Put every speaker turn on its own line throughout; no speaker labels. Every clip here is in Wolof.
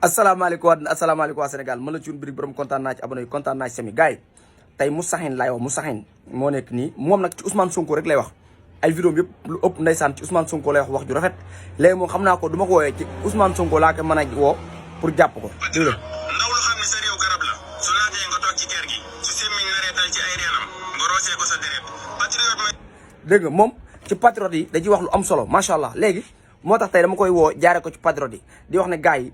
asalaamaaleykum waa Sénégal man la Thioune Boutique borom kontaan naa ci abonné yi kontaan naa ci sami gars yi tey Moustakhin laay wax Moustakhin moo nekk nii moom nag ci Ousmane Sonko rek lay wax ay vidéo yëpp lu ëpp ndeysaan ci Ousmane Sonko lay wax ju rafet léegi moom xam naa ko du ma ko woowee ci Ousmane Sonko laa ko mën a woo pour jàpp ko dégg nga.
ndaw lu xam ne sa réew garab la su laajee nga toog ci kër gi su semmiñ naree dal ci ay reenam nga roosee ko sa deret patriote ma.
dégg nga moom ci patriote yi da ciy wax lu am solo macha allah léegi moo tax tey dama koy woo jaare ko ci patriote yi di wax ne gars yi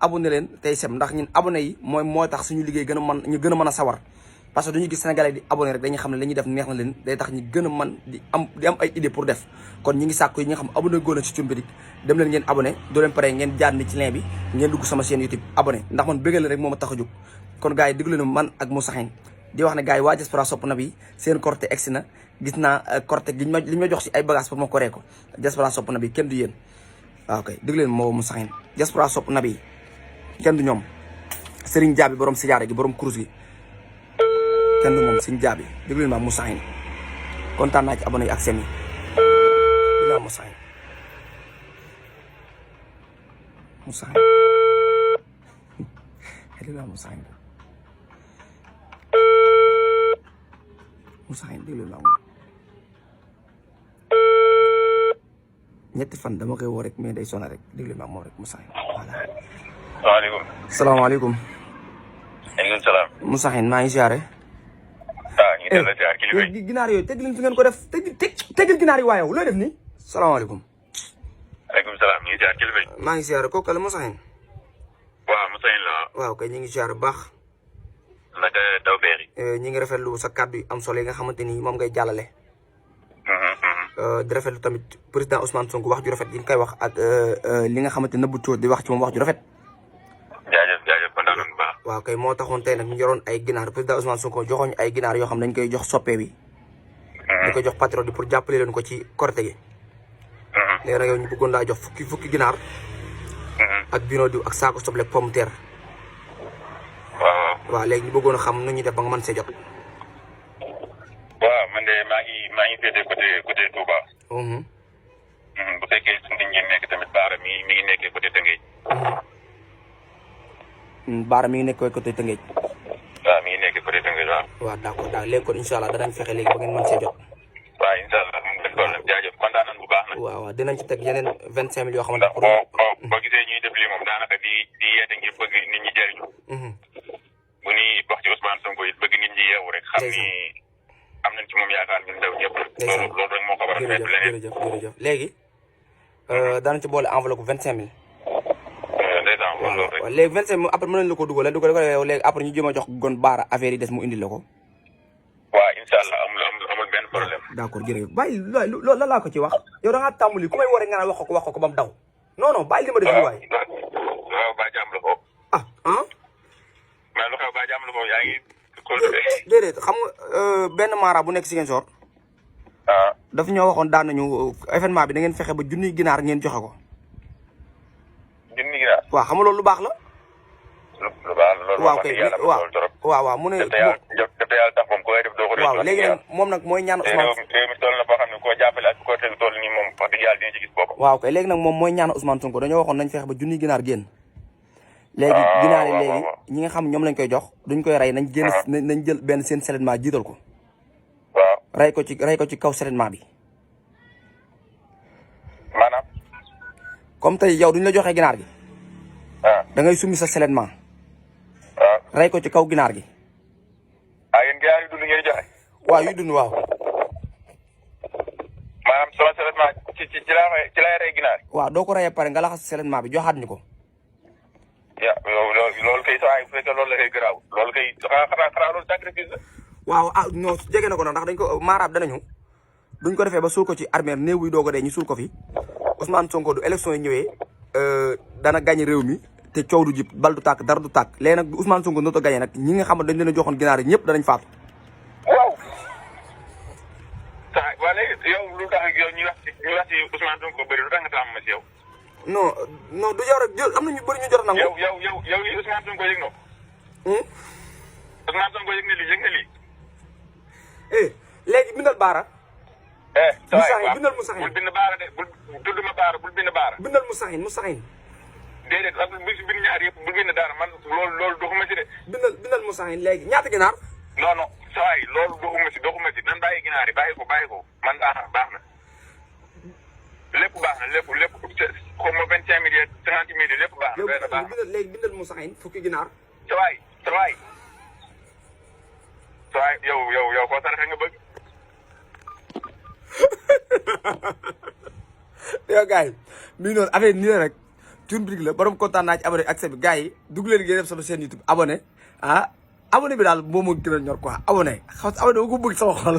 abonné leen tey sem ndax ñun abonné yi mooy tax suñu liggéey gën a mën ñu gën a mën a sawar parce que duñu gis sénégalais di abonné rek dañuy xam ne la ñuy def neex na leen day tax ñu gën a mën di am ay idée pour def kon ñi ngi sàkku yi ñi nga xam abonné góor na ci Thioune Boutique dem leen ngeen abonné doo leen pare ngeen jaar ni ci lien bi ngeen dugg sama chaîne YouTube abonné ndax man bëggal rek moo ma tax a jóg kon gars yi déglu leen man ak Moustakhin di wax ne gars yi waa diaspora sopp na bi seen korté egsi na gis naa korté li ñu ma jox si ay bagage pour ma koree ko diaspora sopp na bi kenn du yéen waaw kay déglu leen moo Moustakhin diaspora sopp na bi kenn du ñoom Serigne Diaby borom sijaara gi borom kurus gi kenn du moom Serigne Diaby déglu leen ma Moustakhin kontaan naa ci abonné yi ak seen yi déglu ma Moustakhin déglu ma Moustakhin déglu ma ñetti fan dama koy woo rek mais day sonal rek déglu ma moom rek Moustakhin voilà.
waaleykum.
salaamaaleykum.
maaleykum salaam.
Moustakhin maa ngi siyaare.
ñu ngi la siyaar kilifa yi.
ginaar yooyu teg leen fi ngeen ko def tegil ginaar yi waa yow looy def nii. salaamaaleykum.
maaleykum salaam ñu ngi siyaar kilifa yi.
maa ngi siyaare kooku la Moustakhin.
waaw Moustakhin la
waaw kay ñu ngi siyaare bu baax.
naka taw feexi.
ñi ngi rafetlu sa kàddu yu am solo yi nga xamante ni moom ngay jàllale. di rafetlu tamit président Ousmane Sonko wax ju rafet yi nga koy wax ak li nga xamante nëbbu cóor di wax ci moom wax ju rafet.
jaajëf kontaan nañu bu baax.
waaw kay moo taxoon tey nag ñu yoroon ay ginaar président Ousmane Sonko joxoon ay ginaar yoo xam dañ koy jox soppe bi. di ko jox patriote bi pour jàppale leen ko ci korte gi. léegi nag yow ñu bëggoon laa jox fukki ginaar. ak bino diw ak saako soble ak pomme de terre. waaw léegi ñu bëggoon a xam nu ñuy def ba nga mën see jot.
waaw man de maa ngi féete côté Touba. bu fekkee suñu ngeen nekk tamit Baara mi ngi nekkee côté Tëngéej.
Baara mi ngi nekk côté Tëngéej.
waaw mi ngi nekkee côté Tëngéej waaw.
waaw d'accord daal léegi kon incha allah danañ fexe léegi ba ngeen mën see jot.
waaw incha allah moom def problème jaajëf kontaan nañu bu baax nag.
waaw dinañ ci teg yeneen 25 000 yoo xamante
ndax boo gisee ñuy def lii moom daanaka di yeete ngir bëgg nit ñi jëriñu. bu ñuy wax ci Ousmane Sonko it bëgg nit ñi yeewu rek. xam ni am nañ ci moom yaakaar ñun ndaw ñëpp. loolu rek moo ko war a fekk leneen.
jërëjëf léegi danañ ci boole enveloppe 25 000. waaw léegi 25 000 après mën nañ la ko dugal yow léegi après ñu jéem a jox gon Baara affaire yi des mu indil la ko.
waaw incha allah amul benn problème.
d'accord jërëjëf bàyyi loolu la laa ko ci wax yow da ngaa tàmbali ku may war a nga naan wax ko ba mu daw non non bàyyi li ma def nii waaye.
waaw ba jàmm la ko. mais lu xew ba jàmm la ko yaa ngi.
déedéet xam nga benn mara bu nekk si ngeen soor. daf ñoo waxoon daan nañu événement bi da ngeen fexe ba junniy ginaar ngeen joxe ko.
junniy ginaar.
waaw xam nga loolu lu baax la.
lu baax la loolu
waaw kay waaw mu ne.
te yàlla tax moom koy def doo ko.
waaw léegi nag moom nag mooy ñaan Ousmane.
réew mi toll na boo xam ne koo jàppale ak koo teg toll nii moom wax dëgg yàlla dina ci gis boppam.
waaw kay léegi nag moom mooy ñaan Ousmane Sonko dañoo waxoon nañ fexe ba junniy ginaar génn. léegi ginaar yi léegi ñi nga xam ñoom lañ koy jox duñ koy rey nañ génn nañ jël benn seen seulement jiital ko.
waaw
rey ko ci kaw seulement bi.
maanaam.
comme tey yow duñ la joxee ginaar gi. da ngay summi sa seulement. rey ko ci kaw ginaar gi.
yéen ginaar yu dund ngeen joxe.
waaw yu dund waaw.
maanaam sama seulement ci lay rey ginaar.
waaw doo ko reyee pare nga laxas seulement bi joxaat ñu ko.
loolu kay saa bu fekkee loolu la koy garaaw loolu kay xanaa loolu sacrifice la.
waaw non jege na ko nag ndax dañ ko maaraab danañu duñ ko defee ba suul ko ci armée néew yi doog a dee ñu suul ko fi Ousmane Sonko du élection yi ñëwee dana gagné réew mi te coow du jib bal du tàkk dara du tàkk léegi nag bu Ousmane Sonko noto gagné nag ñi nga xam ne dañ leen a joxoon ginaar yi ñëpp danañ faatu.
waaw. waa léegi yow lu tax yow ñu wax ci Ousmane Sonko bëri lu tax nga tàmm ma si yow.
non du yow rek am na ñu bëri ñu jot a nangu.
yow lii Ousmane Sonko yëg na ko. Ousmane Sonko yëg na lii.
léegi bindal Baara.
Moustakhin
bindal Moustakhin
bul bind Baara de bul tudd ma Baara bul bind Baara.
bindal Moustakhin
déedéet ak bu si biir ñaar yëpp bu génn dara man loolu doxuma si de.
bindal Moussa Hine léegi ñaata ginaar.
non non saa yi loolu doxuma si nan bàyyi ginaar yi bàyyi ko man baax na lépp baax na lépp xaw ma 25 000 30 000 lépp baax na. benn baax na
léegi bindal Moussa Hine fukki ginaar.
sawaay yow koo saraxe nga bëgg.
yow gars yi mi noonu affaire nii la rek Thioune Boutique la borom kontaan naa ci abonné ak bi gars yi dugg leen ngeen def sama chaîne YouTube abonné abonné bi daal moom moo gën a ñor quoi abonné abonné ba ko bëgg sama xol